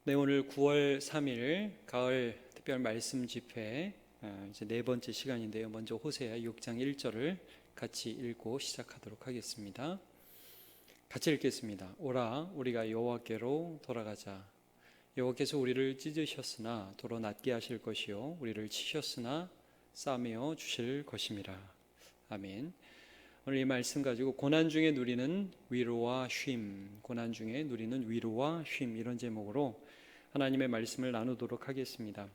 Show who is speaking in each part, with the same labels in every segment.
Speaker 1: 네, 오늘 9월 3일 가을 특별 말씀 집회 이제 네 번째 시간인데요. 먼저 호세아 6장 1절을 같이 읽고 시작하도록 하겠습니다. 같이 읽겠습니다. 오라, 우리가 여호와께로 돌아가자. 여호와께서 우리를 찢으셨으나 도로 낫게 하실 것이요 우리를 치셨으나 싸매어 주실 것임이라. 아멘. 오늘 이 말씀 가지고 고난 중에 누리는 위로와 쉼, 고난 중에 누리는 위로와 쉼, 이런 제목으로 하나님의 말씀을 나누도록 하겠습니다.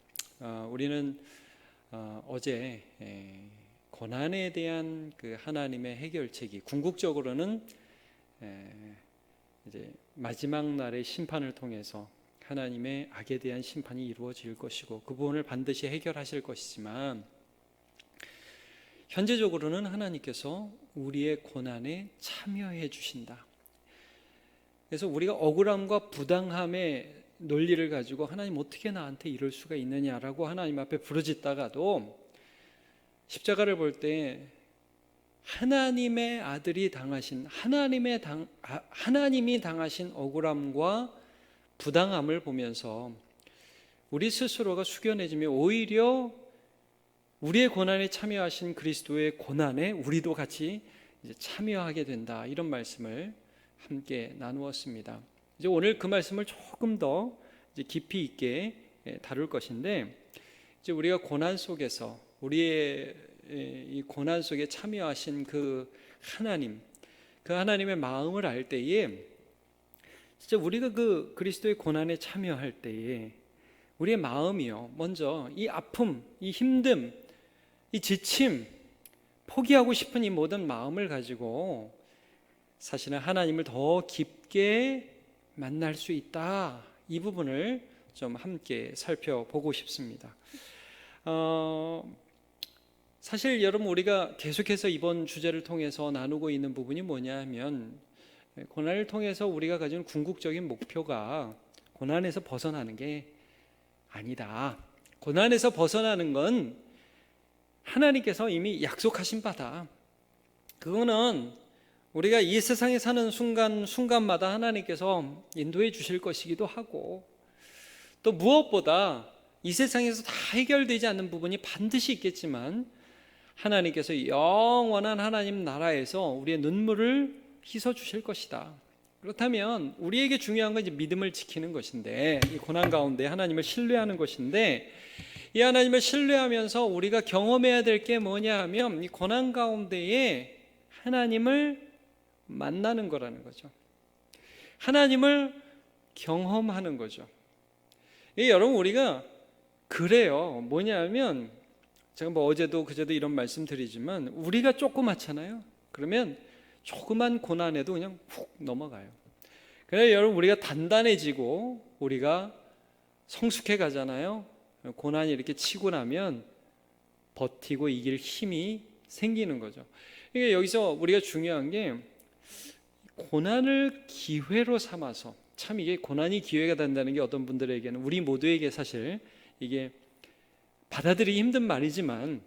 Speaker 1: 우리는 어제 고난에 대한 그 하나님의 해결책이 궁극적으로는 이제 마지막 날의 심판을 통해서 하나님의 악에 대한 심판이 이루어질 것이고 그 부분을 반드시 해결하실 것이지만, 현재적으로는 하나님께서 우리의 고난에 참여해 주신다. 그래서 우리가 억울함과 부당함의 논리를 가지고 하나님 어떻게 나한테 이럴 수가 있느냐라고 하나님 앞에 부르짖다가도, 십자가를 볼 때 하나님의 아들이 당하신 하나님이 당하신 억울함과 부당함을 보면서 우리 스스로가 숙연해지며 오히려 우리의 고난에 참여하신 그리스도의 고난에 우리도 같이 이제 참여하게 된다, 이런 말씀을 함께 나누었습니다. 이제 오늘 그 말씀을 조금 더 이제 깊이 있게 다룰 것인데, 이제 우리가 고난 속에서 우리의 이 고난 속에 참여하신 그 하나님의 마음을 알 때에, 진짜 우리가 그 그리스도의 고난에 참여할 때에 우리의 마음이요, 먼저 이 아픔, 이 힘듦, 이 지침, 포기하고 싶은 이 모든 마음을 가지고 사실은 하나님을 더 깊게 만날 수 있다, 이 부분을 좀 함께 살펴보고 싶습니다. 사실 여러분, 우리가 계속해서 이번 주제를 통해서 나누고 있는 부분이 뭐냐 하면, 고난을 통해서 우리가 가진 궁극적인 목표가 고난에서 벗어나는 게 아니다. 고난에서 벗어나는 건 하나님께서 이미 약속하신 바다. 그거는 우리가 이 세상에 사는 순간마다 하나님께서 인도해 주실 것이기도 하고, 또 무엇보다 이 세상에서 다 해결되지 않는 부분이 반드시 있겠지만 하나님께서 영원한 하나님 나라에서 우리의 눈물을 씻어 주실 것이다. 그렇다면 우리에게 중요한 건 이제 믿음을 지키는 것인데, 이 고난 가운데 하나님을 신뢰하는 것인데, 이 하나님을 신뢰하면서 우리가 경험해야 될 게 뭐냐 하면, 이 고난 가운데에 하나님을 만나는 거라는 거죠. 하나님을 경험하는 거죠. 여러분, 우리가 그래요. 뭐냐 하면, 제가 어제도 그제도 이런 말씀 드리지만, 우리가 조그맣잖아요. 그러면 조그만 고난에도 그냥 훅 넘어가요. 그래서 여러분, 우리가 단단해지고 우리가 성숙해 가잖아요. 고난이 이렇게 치고 나면 버티고 이길 힘이 생기는 거죠. 그러니까 여기서 우리가 중요한 게, 고난을 기회로 삼아서, 참 이게 고난이 기회가 된다는 게 어떤 분들에게는, 우리 모두에게 사실 이게 받아들이기 힘든 말이지만,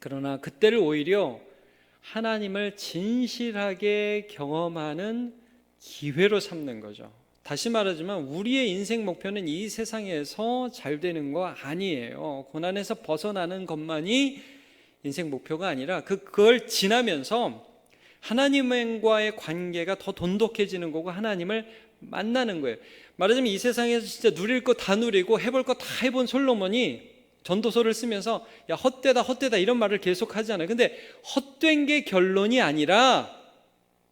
Speaker 1: 그러나 그때를 오히려 하나님을 진실하게 경험하는 기회로 삼는 거죠. 다시 말하지만 우리의 인생 목표는 이 세상에서 잘 되는 거 아니에요. 고난에서 벗어나는 것만이 인생 목표가 아니라 그걸 지나면서 하나님과의 관계가 더 돈독해지는 거고 하나님을 만나는 거예요. 말하자면 이 세상에서 진짜 누릴 거 다 누리고 해볼 거 다 해본 솔로몬이 전도서를 쓰면서 야, 헛되다 이런 말을 계속 하잖아요. 근데 헛된 게 결론이 아니라,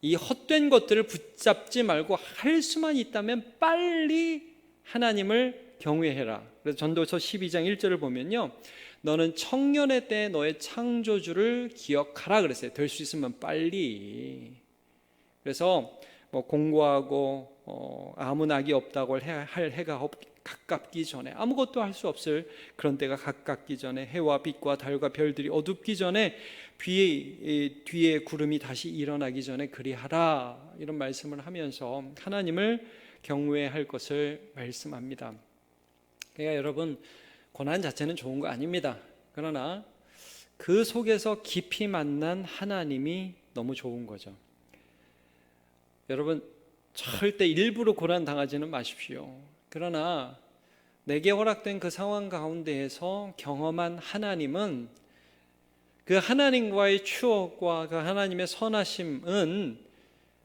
Speaker 1: 이 헛된 것들을 붙잡지 말고 할 수만 있다면 빨리 하나님을 경외해라. 그래서 전도서 12장 1절을 보면요, 너는 청년의 때 너의 창조주를 기억하라 그랬어요. 될 수 있으면 빨리. 그래서 공고하고 아무 낙이 없다고 할 해가 가깝기 전에, 아무것도 할 수 없을 그런 때가 가깝기 전에, 해와 빛과 달과 별들이 어둡기 전에, 뒤에 구름이 다시 일어나기 전에 그리하라, 이런 말씀을 하면서 하나님을 경외할 것을 말씀합니다. 그러니까 여러분, 고난 자체는 좋은 거 아닙니다. 그러나 그 속에서 깊이 만난 하나님이 너무 좋은 거죠. 여러분, 절대 일부러 고난 당하지는 마십시오. 그러나 내게 허락된 그 상황 가운데에서 경험한 하나님은, 그 하나님과의 추억과 그 하나님의 선하심은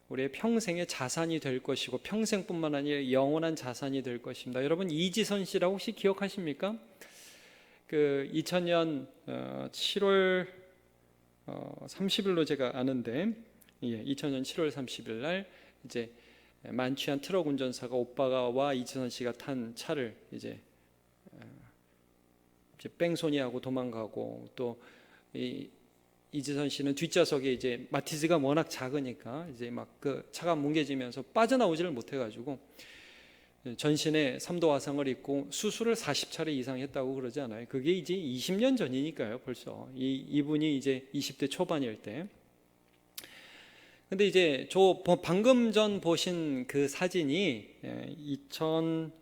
Speaker 1: 우리의 평생의 자산이 될 것이고 평생뿐만 아니라 영원한 자산이 될 것입니다. 여러분, 이지선 씨라고 혹시 기억하십니까? 그 2000년 7월 30일로 제가 아는데, 2000년 7월 30일 날 이제 만취한 트럭 운전사가 오빠가와 이지선 씨가 탄 차를 이제 뺑소니하고 도망가고, 또 이지선 씨는 뒷좌석에 이제 마티즈가 워낙 작으니까 이제 막 그 차가 뭉개지면서 빠져나오지를 못해가지고 전신에 3도 화상을 입고 수술을 40차례 이상 했다고 그러지 않아요? 그게 이제 20년 전이니까요. 벌써 이분이 이제 20대 초반일 때. 근데 이제 저 방금 전 보신 그 사진이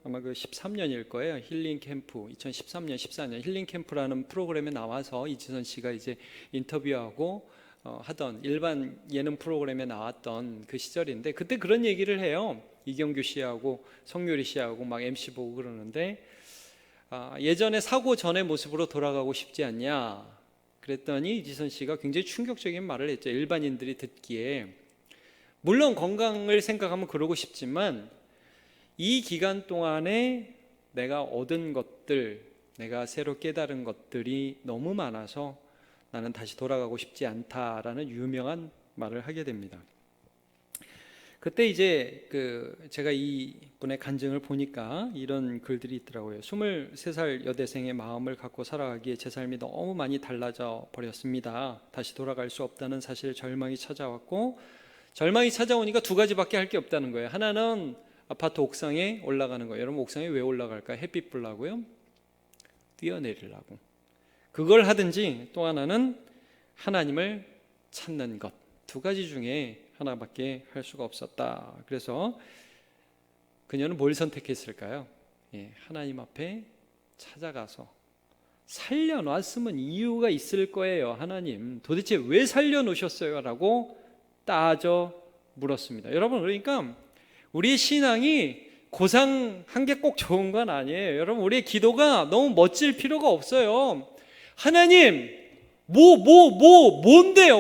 Speaker 1: 아마 그 13년일 거예요. 힐링 캠프, 2013년, 14년 힐링 캠프라는 프로그램에 나와서 이지선 씨가 이제 인터뷰하고 하던 일반 예능 프로그램에 나왔던 그 시절인데, 그때 그런 얘기를 해요. 이경규 씨하고 성유리 씨하고 막 MC 보고 그러는데, 예전에 사고 전의 모습으로 돌아가고 싶지 않냐 그랬더니 이지선 씨가 굉장히 충격적인 말을 했죠. 일반인들이 듣기에. 물론 건강을 생각하면 그러고 싶지만 이 기간 동안에 내가 얻은 것들, 내가 새로 깨달은 것들이 너무 많아서 나는 다시 돌아가고 싶지 않다라는 유명한 말을 하게 됩니다. 그때 이제 제가 이 분의 간증을 보니까 이런 글들이 있더라고요. 23살 여대생의 마음을 갖고 살아가기에 제 삶이 너무 많이 달라져 버렸습니다. 다시 돌아갈 수 없다는 사실에 절망이 찾아왔고, 절망이 찾아오니까 두 가지밖에 할 게 없다는 거예요. 하나는 아파트 옥상에 올라가는 거예요. 여러분, 옥상에 왜 올라갈까요? 햇빛 보려고요? 뛰어내리려고. 그걸 하든지, 또 하나는 하나님을 찾는 것. 두 가지 중에 하나밖에 할 수가 없었다. 그래서 그녀는 뭘 선택했을까요? 하나님 앞에 찾아가서 살려놨으면 이유가 있을 거예요. 하나님 도대체 왜 살려놓으셨어요? 라고 따져 물었습니다. 여러분, 그러니까 우리의 신앙이 고상한 게 꼭 좋은 건 아니에요. 여러분, 우리의 기도가 너무 멋질 필요가 없어요. 하나님, 뭔데요?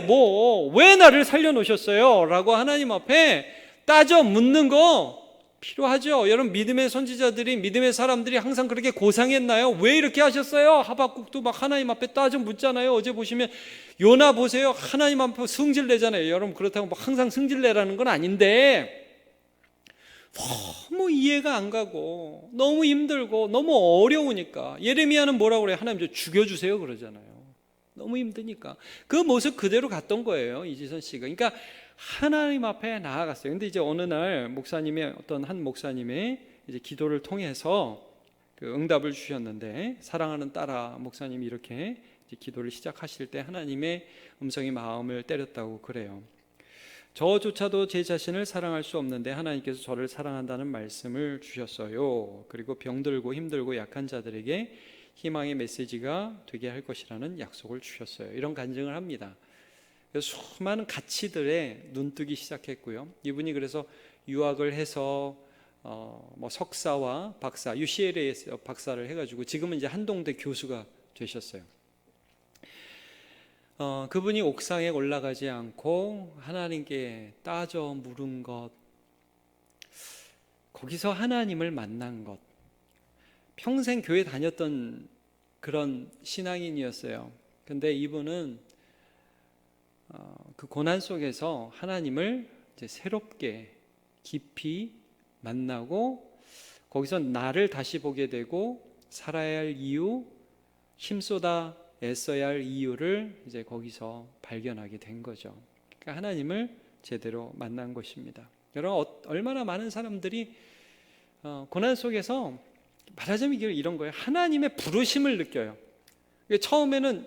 Speaker 1: 왜 나를 살려놓으셨어요? 라고 하나님 앞에 따져 묻는 거 필요하죠. 여러분, 믿음의 선지자들이, 믿음의 사람들이 항상 그렇게 고상했나요? 왜 이렇게 하셨어요? 하박국도 막 하나님 앞에 따져 묻잖아요. 어제 보시면 요나 보세요. 하나님 앞에 승질 내잖아요. 여러분, 그렇다고 막 항상 승질 내라는 건 아닌데, 너무 이해가 안 가고 너무 힘들고 너무 어려우니까 예레미야는 뭐라고 그래요? 하나님 저 죽여주세요 그러잖아요. 너무 힘드니까 그 모습 그대로 갔던 거예요, 이지선 씨가. 그러니까 하나님 앞에 나아갔어요. 근데 이제 어느 날 어떤 한 목사님의 이제 기도를 통해서 그 응답을 주셨는데, 사랑하는 딸아, 목사님이 이렇게 이제 기도를 시작하실 때 하나님의 음성이 마음을 때렸다고 그래요. 저조차도 제 자신을 사랑할 수 없는데 하나님께서 저를 사랑한다는 말씀을 주셨어요. 그리고 병들고 힘들고 약한 자들에게 희망의 메시지가 되게 할 것이라는 약속을 주셨어요. 이런 간증을 합니다. 그래서 수많은 가치들에 눈뜨기 시작했고요. 이분이 그래서 유학을 해서 석사와 박사, UCLA에서 박사를 해가지고 지금은 이제 한동대 교수가 되셨어요. 그분이 옥상에 올라가지 않고 하나님께 따져 물은 것, 거기서 하나님을 만난 것, 평생 교회 다녔던 그런 신앙인이었어요. 근데 이분은 그 고난 속에서 하나님을 이제 새롭게 깊이 만나고, 거기서 나를 다시 보게 되고 살아야 할 이유, 힘쏟아 애써야 할 이유를 이제 거기서 발견하게 된 거죠. 그러니까 하나님을 제대로 만난 것입니다. 여러분, 얼마나 많은 사람들이 고난 속에서 말하자면 이런 거예요. 하나님의 부르심을 느껴요. 처음에는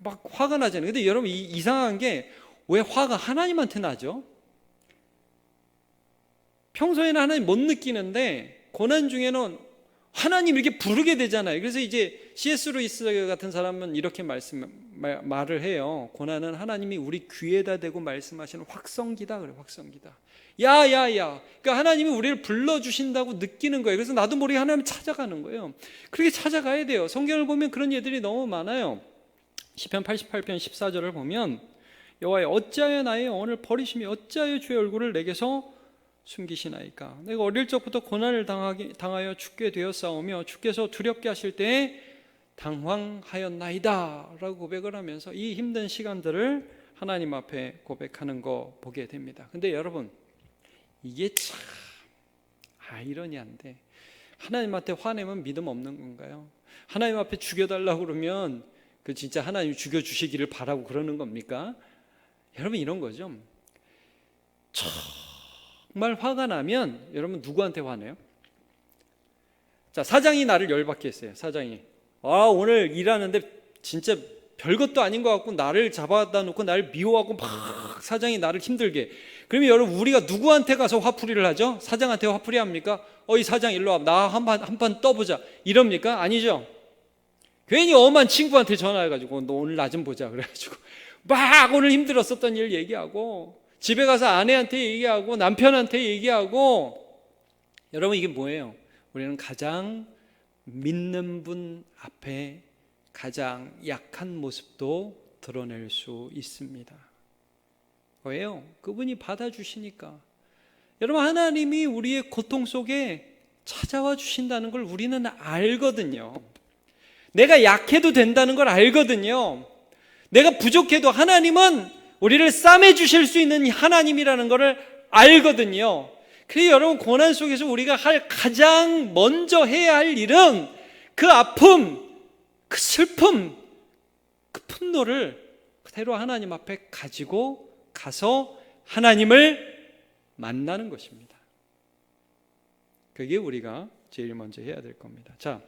Speaker 1: 막 화가 나잖아요. 근데 여러분, 이상한 게 왜 화가 하나님한테 나죠? 평소에는 하나님 못 느끼는데 고난 중에는 하나님 이렇게 부르게 되잖아요. 그래서 이제 C.S. 루이스 같은 사람은 이렇게 말을 해요. 고난은 하나님이 우리 귀에다 대고 말씀하시는 확성기다 그래. 확성기다. 야야야. 그러니까 하나님이 우리를 불러주신다고 느끼는 거예요. 그래서 나도 모르게 하나님을 찾아가는 거예요. 그렇게 찾아가야 돼요. 성경을 보면 그런 예들이 너무 많아요. 시편 88편 14절을 보면 여호와여 어찌하여 나의 영혼을 버리시며 어찌하여 주의 얼굴을 내게서 숨기시나이까. 내가 어릴 적부터 고난을 당하여 죽게 되었사오며 주께서 두렵게 하실 때에 당황하였나이다 라고 고백을 하면서 이 힘든 시간들을 하나님 앞에 고백하는 거 보게 됩니다. 근데 여러분, 이게 참 아이러니한데, 하나님한테 화내면 믿음 없는 건가요? 하나님 앞에 죽여달라고 그러면 그 진짜 하나님 죽여주시기를 바라고 그러는 겁니까? 여러분, 이런 거죠. 정말 화가 나면 여러분 누구한테 화내요? 자, 사장이 나를 열받게 했어요. 사장이 오늘 일하는데 진짜 별것도 아닌 것 같고 나를 잡아다 놓고 나를 미워하고 막 사장이 나를 힘들게. 그러면 여러분, 우리가 누구한테 가서 화풀이를 하죠? 사장한테 화풀이 합니까? 이 사장 일로 와, 나 한 판 떠보자 이럽니까? 아니죠. 괜히 엄한 친구한테 전화해가지고 너 오늘 나 좀 보자 그래가지고 막 오늘 힘들었었던 일 얘기하고, 집에 가서 아내한테 얘기하고 남편한테 얘기하고. 여러분, 이게 뭐예요? 우리는 가장 믿는 분 앞에 가장 약한 모습도 드러낼 수 있습니다. 왜요? 그분이 받아주시니까. 여러분, 하나님이 우리의 고통 속에 찾아와 주신다는 걸 우리는 알거든요. 내가 약해도 된다는 걸 알거든요. 내가 부족해도 하나님은 우리를 싸매 주실 수 있는 하나님이라는 것을 알거든요. 그래서 여러분, 고난 속에서 우리가 가장 먼저 해야 할 일은 그 아픔, 그 슬픔, 그 분노를 그대로 하나님 앞에 가지고 가서 하나님을 만나는 것입니다. 그게 우리가 제일 먼저 해야 될 겁니다. 자,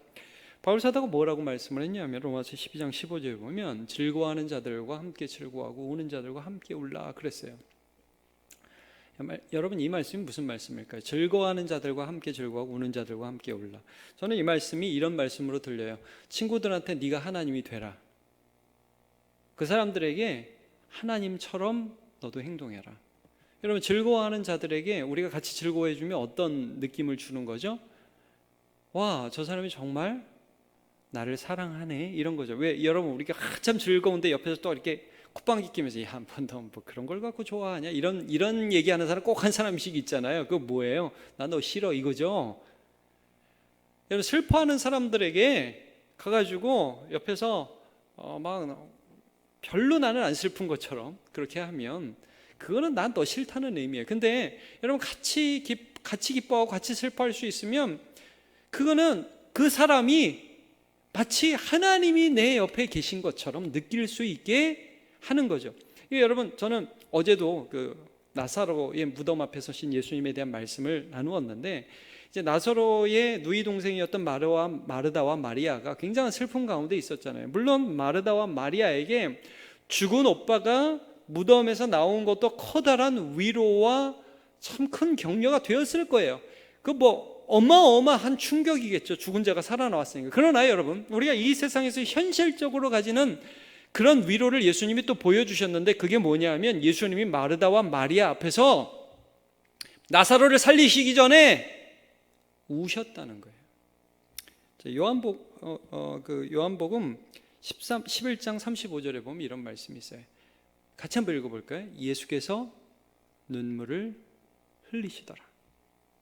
Speaker 1: 바울 사도가 뭐라고 말씀을 했냐면 로마서 12장 15절에 보면 즐거워하는 자들과 함께 즐거워하고 우는 자들과 함께 울라 그랬어요. 여러분, 이 말씀이 무슨 말씀일까요? 즐거워하는 자들과 함께 즐거워하고 우는 자들과 함께 울라. 저는 이 말씀이 이런 말씀으로 들려요. 친구들한테 네가 하나님이 되라. 그 사람들에게 하나님처럼 너도 행동해라. 여러분, 즐거워하는 자들에게 우리가 같이 즐거워해주면 어떤 느낌을 주는 거죠? 와, 저 사람이 정말 나를 사랑하네, 이런 거죠. 왜 여러분, 우리가 한참 즐거운데 옆에서 또 이렇게 콧방귀 끼면서 야, 너 뭐 그런 걸 갖고 좋아하냐, 이런 얘기하는 사람 꼭 한 사람씩 있잖아요. 그거 뭐예요? 나 너 싫어, 이거죠. 여러분, 슬퍼하는 사람들에게 가가지고 옆에서 막 별로 나는 안 슬픈 것처럼 그렇게 하면 그거는 난 너 싫다는 의미예요. 근데 여러분, 같이 기뻐하고 같이 슬퍼할 수 있으면 그거는 그 사람이 마치 하나님이 내 옆에 계신 것처럼 느낄 수 있게 하는 거죠. 여러분, 저는 어제도 그 나사로의 무덤 앞에 서신 예수님에 대한 말씀을 나누었는데, 이제 나사로의 누이 동생이었던 마르다와 마리아가 굉장한 슬픔 가운데 있었잖아요. 물론 마르다와 마리아에게 죽은 오빠가 무덤에서 나온 것도 커다란 위로와 참 큰 격려가 되었을 거예요. 그 어마어마한 충격이겠죠. 죽은 자가 살아나왔으니까. 그러나 여러분, 우리가 이 세상에서 현실적으로 가지는 그런 위로를 예수님이 또 보여주셨는데, 그게 뭐냐면 예수님이 마르다와 마리아 앞에서 나사로를 살리시기 전에 우셨다는 거예요. 요한복음 11장 35절에 보면 이런 말씀이 있어요. 같이 한번 읽어볼까요? 예수께서 눈물을 흘리시더라.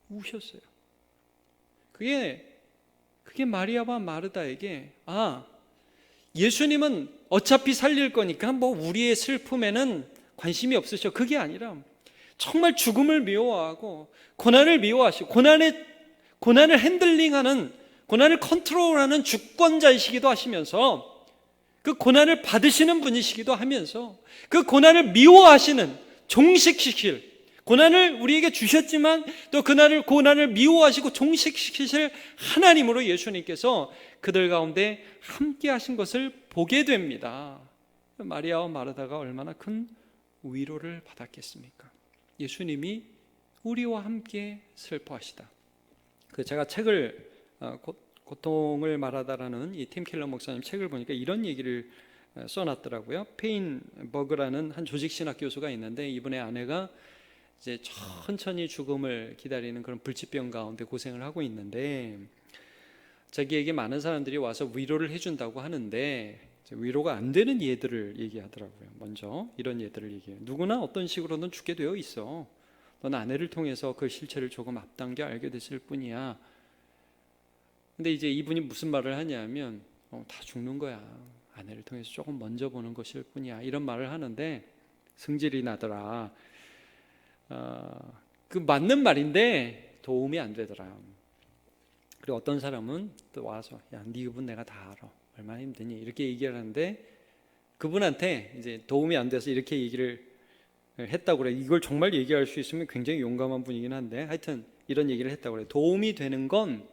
Speaker 1: 우셨어요. 그게 마리아와 마르다에게 예수님은 어차피 살릴 거니까 우리의 슬픔에는 관심이 없으셔, 그게 아니라 정말 죽음을 미워하고 고난을 미워하시고 고난을 핸들링하는, 고난을 컨트롤하는 주권자이시기도 하시면서 그 고난을 받으시는 분이시기도 하면서 그 고난을 미워하시는, 종식시킬, 고난을 우리에게 주셨지만 또 고난을 미워하시고 종식시키실 하나님으로 예수님께서 그들 가운데 함께 하신 것을 보게 됩니다. 마리아와 마르다가 얼마나 큰 위로를 받았겠습니까? 예수님이 우리와 함께 슬퍼하시다. 제가 책을 고통을 말하다라는 이 팀 켈러 목사님 책을 보니까 이런 얘기를 써놨더라고요. 페인버그라는 한 조직신학 교수가 있는데 이분의 아내가 이제 천천히 죽음을 기다리는 그런 불치병 가운데 고생을 하고 있는데 자기에게 많은 사람들이 와서 위로를 해준다고 하는데 위로가 안 되는 예들을 얘기하더라고요. 먼저 이런 예들을 얘기해요. 누구나 어떤 식으로는 죽게 되어 있어. 넌 아내를 통해서 그 실체를 조금 앞당겨 알게 됐을 뿐이야. 근데 이제 이분이 무슨 말을 하냐면 다 죽는 거야. 아내를 통해서 조금 먼저 보는 것일 뿐이야. 이런 말을 하는데 승질이 나더라. 그 맞는 말인데 도움이 안 되더라. 그리고 어떤 사람은 또 와서 야, 네 그분 내가 다 알아. 얼마나 힘드니? 이렇게 얘기를 하는데 그분한테 이제 도움이 안 돼서 이렇게 얘기를 했다고 그래. 이걸 정말 얘기할 수 있으면 굉장히 용감한 분이긴 한데 하여튼 이런 얘기를 했다고 그래. 도움이 되는 건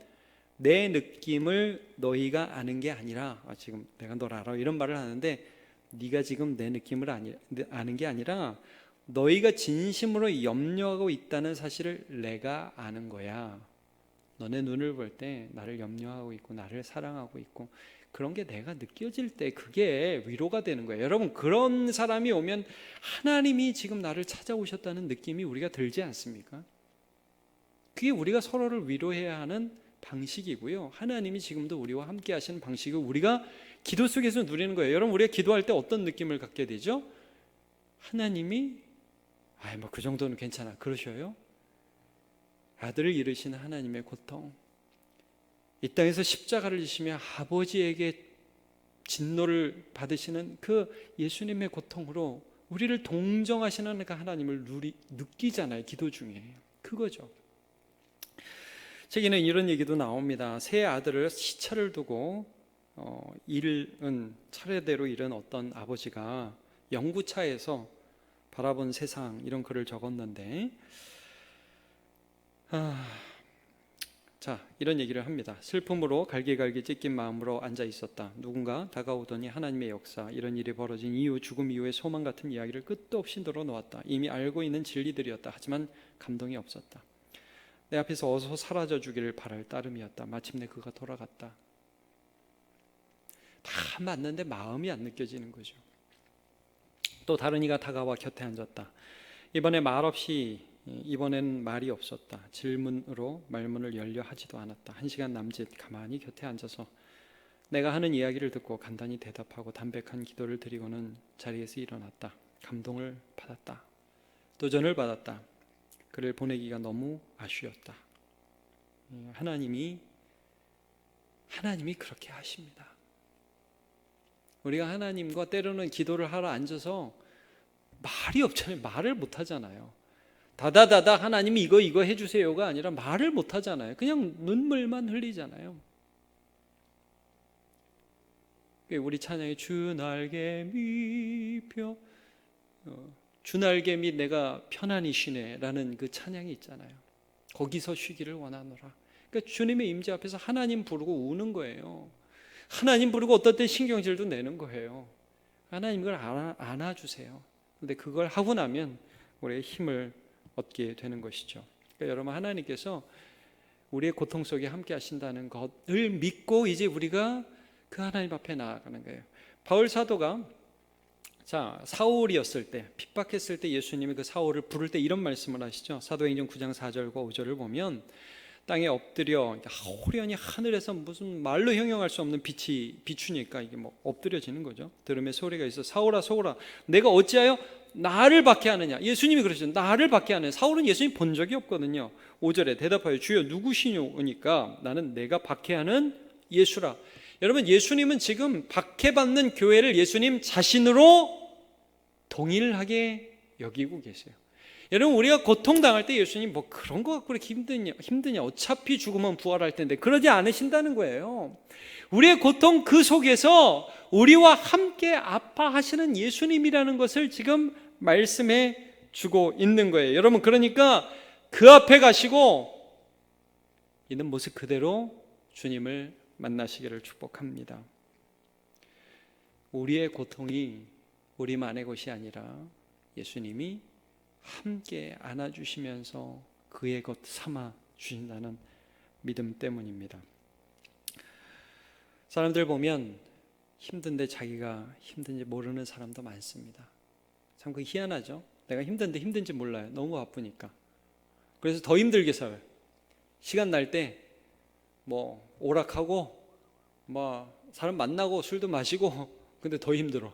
Speaker 1: 내 느낌을 너희가 아는 게 아니라 지금 내가 널 알아 이런 말을 하는데 네가 지금 내 느낌을 아는 게 아니라 너희가 진심으로 염려하고 있다는 사실을 내가 아는 거야. 너네 눈을 볼 때 나를 염려하고 있고 나를 사랑하고 있고 그런 게 내가 느껴질 때 그게 위로가 되는 거예요. 여러분 그런 사람이 오면 하나님이 지금 나를 찾아오셨다는 느낌이 우리가 들지 않습니까? 그게 우리가 서로를 위로해야 하는 방식이고요. 하나님이 지금도 우리와 함께 하시는 방식이고 우리가 기도 속에서 누리는 거예요. 여러분 우리가 기도할 때 어떤 느낌을 갖게 되죠? 하나님이 뭐 그 정도는 괜찮아 그러셔요? 아들을 잃으시는 하나님의 고통, 이 땅에서 십자가를 지시며 아버지에게 진노를 받으시는 그 예수님의 고통으로 우리를 동정하시는 그 하나님을 느끼잖아요. 기도 중에 그거죠. 책에는 이런 얘기도 나옵니다. 세 아들을 시차를 두고 차례대로 잃은 어떤 아버지가 영구차에서 바라본 세상 이런 글을 적었는데 자 이런 얘기를 합니다. 슬픔으로 갈기갈기 찢긴 마음으로 앉아 있었다. 누군가 다가오더니 하나님의 역사, 이런 일이 벌어진 이후, 죽음 이후의 소망 같은 이야기를 끝도 없이 늘어놓았다. 이미 알고 있는 진리들이었다. 하지만 감동이 없었다. 내 앞에서 어서 사라져 주기를 바랄 따름이었다. 마침내 그가 돌아갔다. 다 맞는데 마음이 안 느껴지는 거죠. 또 다른 이가 다가와 곁에 앉았다. 이번엔 말이 없었다. 질문으로 말문을 열려 하지도 않았다. 1시간 남짓 가만히 곁에 앉아서 내가 하는 이야기를 듣고 간단히 대답하고 담백한 기도를 드리고는 자리에서 일어났다. 감동을 받았다. 도전을 받았다. 그를 보내기가 너무 아쉬웠다. 하나님이 그렇게 하십니다. 우리가 하나님과 때로는 기도를 하러 앉아서 말이 없잖아요. 말을 못 하잖아요. 다다다다 하나님이 이거 해주세요가 아니라 말을 못 하잖아요. 그냥 눈물만 흘리잖아요. 우리 찬양에 주 날개 밑 내가 편안히 쉬네 라는 그 찬양이 있잖아요. 거기서 쉬기를 원하노라. 그러니까 주님의 임재 앞에서 하나님 부르고 우는 거예요. 하나님 부르고 어떨 때 신경질도 내는 거예요. 하나님 그걸 안아주세요. 그런데 그걸 하고 나면 우리의 힘을 얻게 되는 것이죠. 그러니까 여러분 하나님께서 우리의 고통 속에 함께 하신다는 것을 믿고 이제 우리가 그 하나님 앞에 나아가는 거예요. 바울 사도가 사울이었을 때 핍박했을 때 예수님이 그 사울을 부를 때 이런 말씀을 하시죠. 사도행전 9장 4절과 5절을 보면 땅에 엎드려 호련히 하늘에서 무슨 말로 형용할 수 없는 빛이 비추니까 이게 엎드려지는 거죠. 들음에 소리가 있어 사울아 내가 어찌하여 나를 박해하느냐. 예수님이 그러시죠. 나를 박해하느냐. 사울은 예수님 본 적이 없거든요. 5절에 대답하여 주여 누구시뇨니까 나는 내가 박해하는 예수라. 여러분 예수님은 지금 박해받는 교회를 예수님 자신으로 동일하게 여기고 계세요. 여러분 우리가 고통당할 때 예수님 그런 거 갖고 그렇게 힘드냐 어차피 죽으면 부활할 텐데 그러지 않으신다는 거예요. 우리의 고통 그 속에서 우리와 함께 아파하시는 예수님이라는 것을 지금 말씀해 주고 있는 거예요. 여러분 그러니까 그 앞에 가시고 있는 모습 그대로 주님을 만나시기를 축복합니다. 우리의 고통이 우리만의 것이 아니라 예수님이 함께 안아주시면서 그의 것 삼아 주신다는 믿음 때문입니다. 사람들 보면 힘든데 자기가 힘든지 모르는 사람도 많습니다. 참 그 희한하죠. 내가 힘든데 힘든지 몰라요. 너무 바쁘니까. 그래서 더 힘들게 살아요. 시간 날 때 뭐 오락하고 뭐 사람 만나고 술도 마시고 근데 더 힘들어.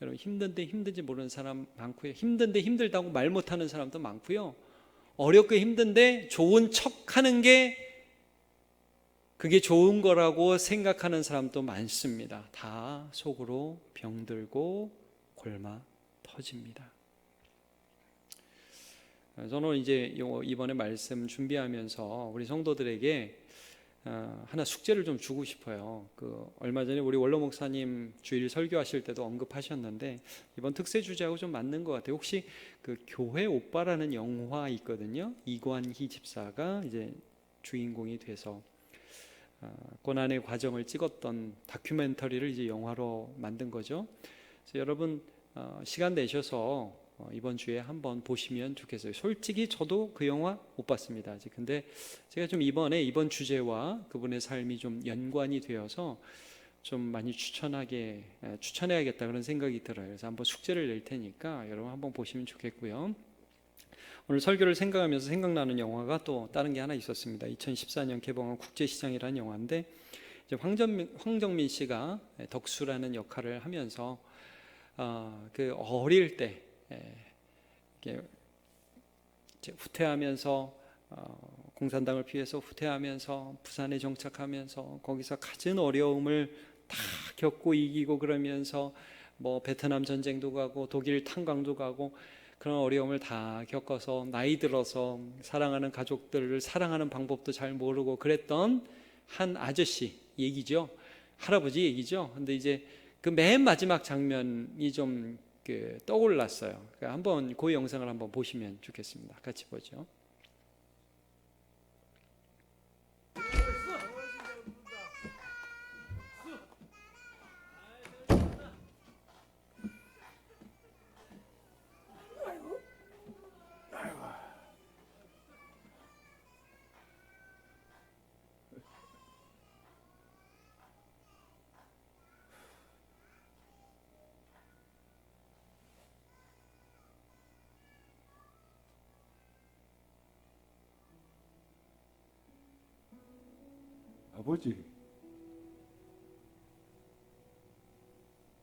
Speaker 1: 여러분 힘든데 힘든지 모르는 사람 많고요. 힘든데 힘들다고 말 못하는 사람도 많고요. 어렵고 힘든데 좋은 척하는 게 그게 좋은 거라고 생각하는 사람도 많습니다. 다 속으로 병들고 골마 터집니다. 저는 이제 이번에 말씀 준비하면서 우리 성도들에게 하나 숙제를 좀 주고 싶어요. 얼마 전에 우리 원로 목사님 주일 설교하실 때도 언급하셨는데 이번 특세 주제하고 좀 맞는 것 같아요. 혹시 교회 오빠라는 영화 있거든요. 이관희 집사가 이제 주인공이 돼서 고난의 과정을 찍었던 다큐멘터리를 이제 영화로 만든 거죠. 그래서 여러분 시간 내셔서 이번 주에 한번 보시면 좋겠어요. 솔직히 저도 그 영화 못 봤습니다. 아직. 근데 제가 좀 이번 주제와 그분의 삶이 좀 연관이 되어서 좀 많이 추천해야겠다 그런 생각이 들어요. 그래서 한번 숙제를 낼 테니까 여러분 한번 보시면 좋겠고요. 오늘 설교를 생각하면서 생각나는 영화가 또 다른 게 하나 있었습니다. 2014년 개봉한 국제시장이라는 영화인데 이제 황정민 씨가 덕수라는 역할을 하면서 어릴 때 이렇게 후퇴하면서 공산당을 피해서 후퇴하면서 부산에 정착하면서 거기서 갖은 어려움을 다 겪고 이기고 그러면서 뭐 베트남 전쟁도 가고 독일 탄광도 가고 그런 어려움을 다 겪어서 나이 들어서 사랑하는 가족들을 사랑하는 방법도 잘 모르고 그랬던 한 아저씨 얘기죠. 할아버지 얘기죠. 근데 이제 그 맨 마지막 장면이 좀 떠올랐어요. 그러니까 한번 그 영상을 한번 보시면 좋겠습니다. 같이 보죠.
Speaker 2: 아버지,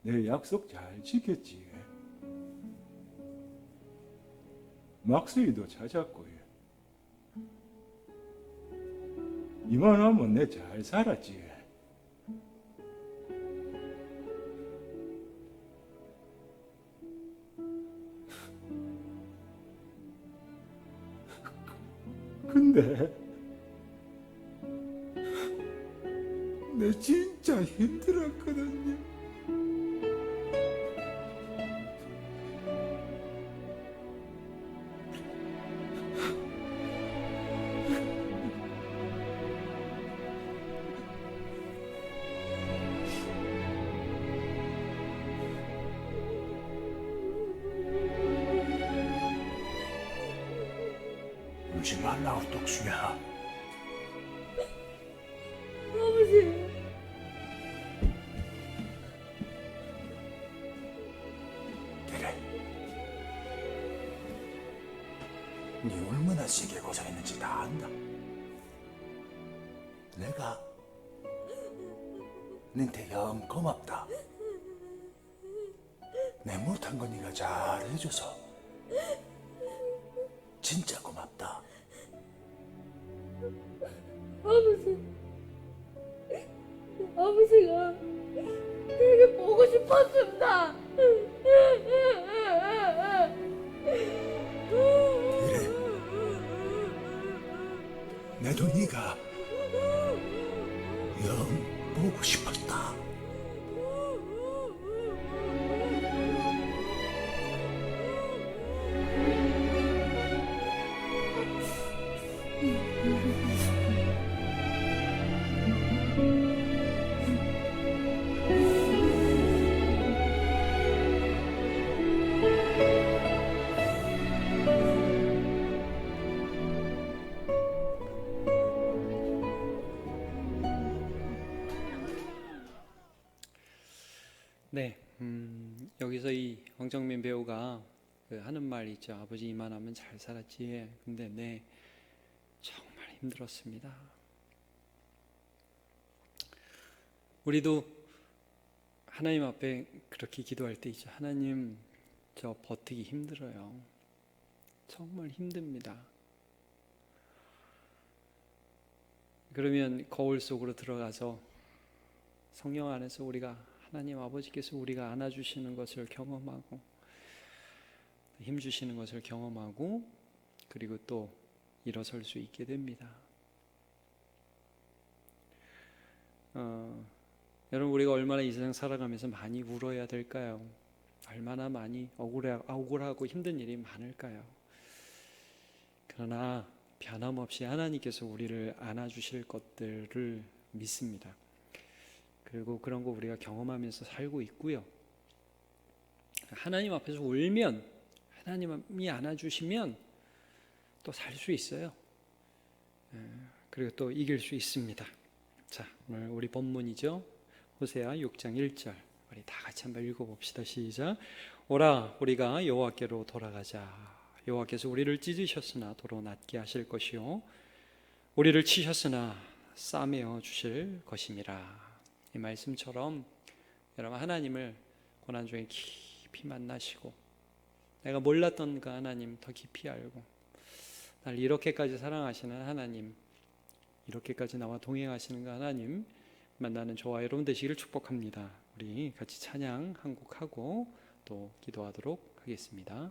Speaker 2: 내 약속 잘 지켰지? 막수이도 찾았고 이만하면 내 잘 살았지? 근데 내 진짜 힘들었거든요. 울지 말라고 독수야.
Speaker 3: 아버지,
Speaker 2: 그래. 네 얼마나 세게 고생했는지 다 안다. 내가 너한테 영 고맙다. 내 못한 거 네가 잘 해줘서 진짜 고맙다.
Speaker 3: 아버지가 되게 보고 싶었습니다.
Speaker 2: 그래. 나도 네가 영 보고 싶었다.
Speaker 1: 네, 여기서 이 황정민 배우가 하는 말 있죠. 아버지 이만하면 잘 살았지. 근데 네, 정말 힘들었습니다. 우리도 하나님 앞에 그렇게 기도할 때 있죠. 하나님, 저 버티기 힘들어요. 정말 힘듭니다. 그러면 거울 속으로 들어가서 성령 안에서 우리가 하나님 아버지께서 우리가 안아주시는 것을 경험하고 힘주시는 것을 경험하고 그리고 또 일어설 수 있게 됩니다. 여러분, 우리가 얼마나 이 세상 살아가면서 많이 울어야 될까요? 얼마나 많이 억울하고 힘든 일이 많을까요? 그러나 변함없이 하나님께서 우리를 안아주실 것들을 믿습니다. 그리고 그런 거 우리가 경험하면서 살고 있고요. 하나님 앞에서 울면 하나님이 안아주시면 또 살 수 있어요. 그리고 또 이길 수 있습니다. 자, 오늘 우리 본문이죠. 호세아 6장 1절 우리 다 같이 한번 읽어봅시다. 시작. 오라 우리가 여호와께로 돌아가자. 여호와께서 우리를 찢으셨으나 도로 낫게 하실 것이요 우리를 치셨으나 싸매어 주실 것임이라. 이 말씀처럼 여러분, 하나님을 고난 중에 깊이 만나시고 내가 몰랐던 그 하나님 더 깊이 알고 날 이렇게까지 사랑하시는 하나님, 이렇게까지 나와 동행하시는 그 하나님 만나는 저와 여러분 되시기를 축복합니다. 우리 같이 찬양 한 곡 하고 또 기도하도록 하겠습니다.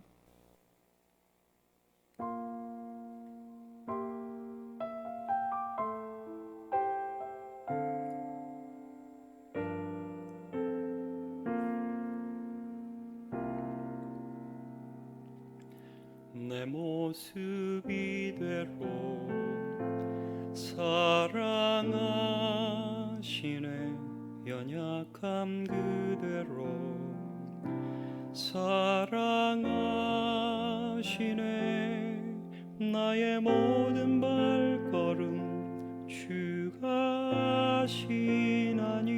Speaker 1: 내 모습 이대로 사랑하시네. 연약함 그대로 사랑하시네. 나의 모든 발걸음 주가 하시나니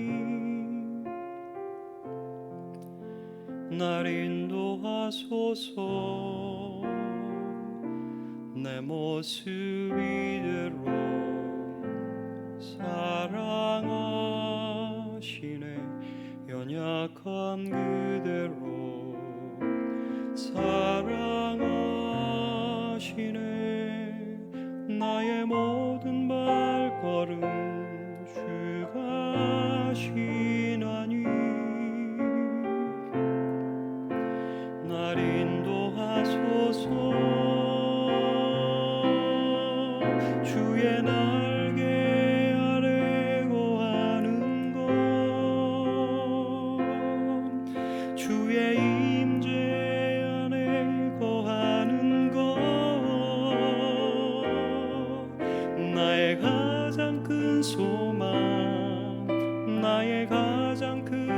Speaker 1: 날 인도하소서. 내 모습 이대로 사랑하시네. 연약함 그대로 사랑하시네. 나의 모든 발걸음 주가 하시나니 날 인도하소서. 주의 날개 아래 거하는 것, 주의 임재 안에 거하는 것, 나의 가장 큰 소망, 나의 가장 큰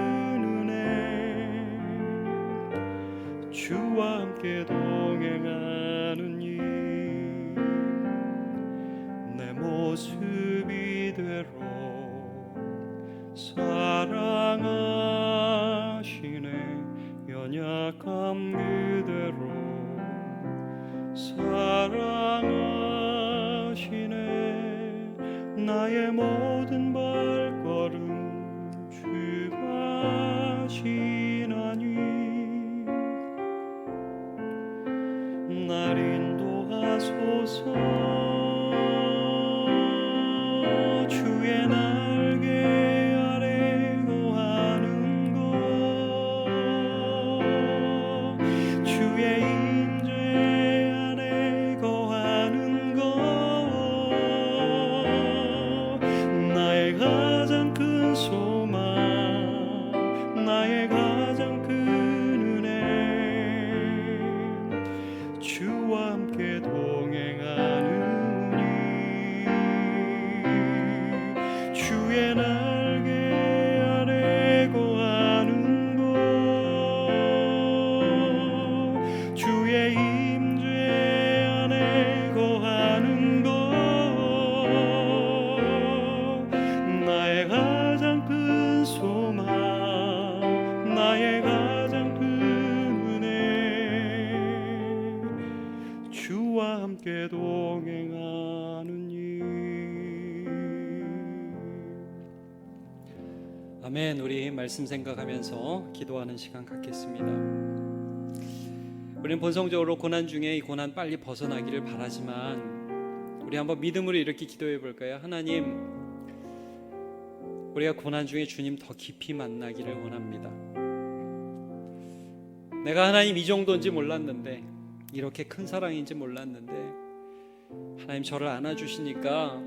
Speaker 1: 은혜, 주와 함께 동행하는 일. 모습 이대로 사랑하시네. 연약함 그대로 사랑하시네. 나의 모든 발걸음 주가 하시나니 날 인도하소서. 주의 날개 아래 거하는 것, 주의 임재 안에 거하는 것, 나의 가장 큰 소망, 나의 가장 큰 은혜, 주와 함께 동행하는 주의 날개 아래 거하는 것, 주의 임재 안에 거하는 것, 나의 가장 큰 소망, 아멘. 우리 말씀 생각하면서 기도하는 시간 갖겠습니다. 우리는 본성적으로 고난 중에 이 고난 빨리 벗어나기를 바라지만 우리 한번 믿음으로 이렇게 기도해 볼까요? 하나님, 우리가 고난 중에 주님 더 깊이 만나기를 원합니다. 내가 하나님 이 정도인지 몰랐는데, 이렇게 큰 사랑인지 몰랐는데 하나님 저를 안아주시니까,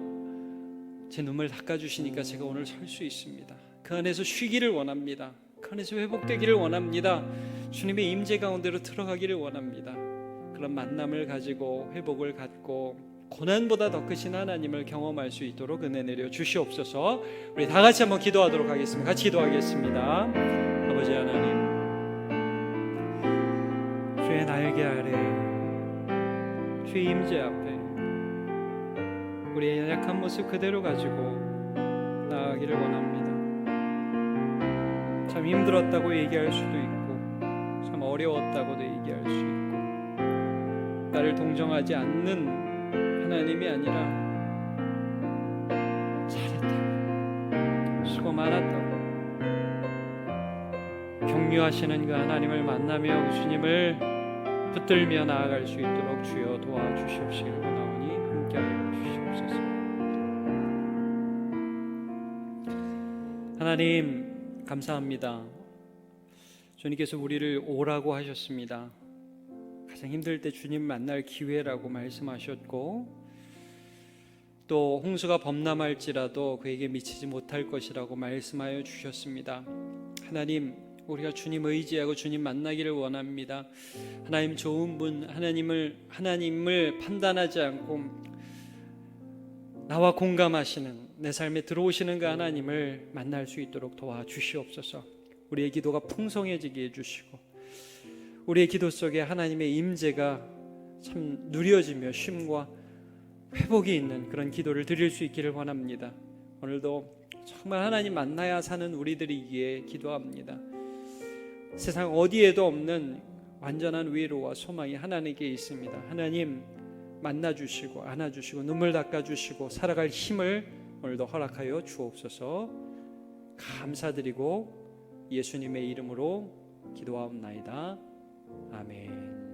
Speaker 1: 제 눈물 닦아주시니까 제가 오늘 설 수 있습니다. 그 안에서 쉬기를 원합니다. 그 안에서 회복되기를 원합니다. 주님의 임재 가운데로 들어가기를 원합니다. 그런 만남을 가지고 회복을 갖고 고난보다 더 크신 하나님을 경험할 수 있도록 은혜 내려 주시옵소서. 우리 다 같이 한번 기도하도록 하겠습니다. 같이 기도하겠습니다. 아버지 하나님, 주의 날개 아래, 주의 임재 앞에 우리의 연약한 모습 그대로 가지고 나아가기를 원합니다. 참 힘들었다고 얘기할 수도 있고, 참 어려웠다고도 얘기할 수 있고, 나를 동정하지 않는 하나님이 아니라 잘했다고, 수고 많았다고 격려하시는 그 하나님을 만나며 주님을 붙들며 나아갈 수 있도록 주여 도와주시옵시길 원하오니 함께하여 주시옵소서. 하나님 감사합니다. 주님께서 우리를 오라고 하셨습니다. 가장 힘들 때 주님 만날 기회라고 말씀하셨고, 또 홍수가 범람할지라도 그에게 미치지 못할 것이라고 말씀하여 주셨습니다. 하나님, 우리가 주님 의지하고 주님 만나기를 원합니다. 하나님 좋은 분, 하나님을 판단하지 않고 나와 공감하시는, 내 삶에 들어오시는 그 하나님을 만날 수 있도록 도와주시옵소서. 우리의 기도가 풍성해지게 해주시고, 우리의 기도 속에 하나님의 임재가 참 누려지며 쉼과 회복이 있는 그런 기도를 드릴 수 있기를 원합니다. 오늘도 정말 하나님 만나야 사는 우리들이기에 기도합니다. 세상 어디에도 없는 완전한 위로와 소망이 하나님께 있습니다. 하나님 만나주시고 안아주시고 눈물 닦아주시고 살아갈 힘을 오늘도 허락하여 주옵소서. 감사드리고 예수님의 이름으로 기도하옵나이다. 아멘.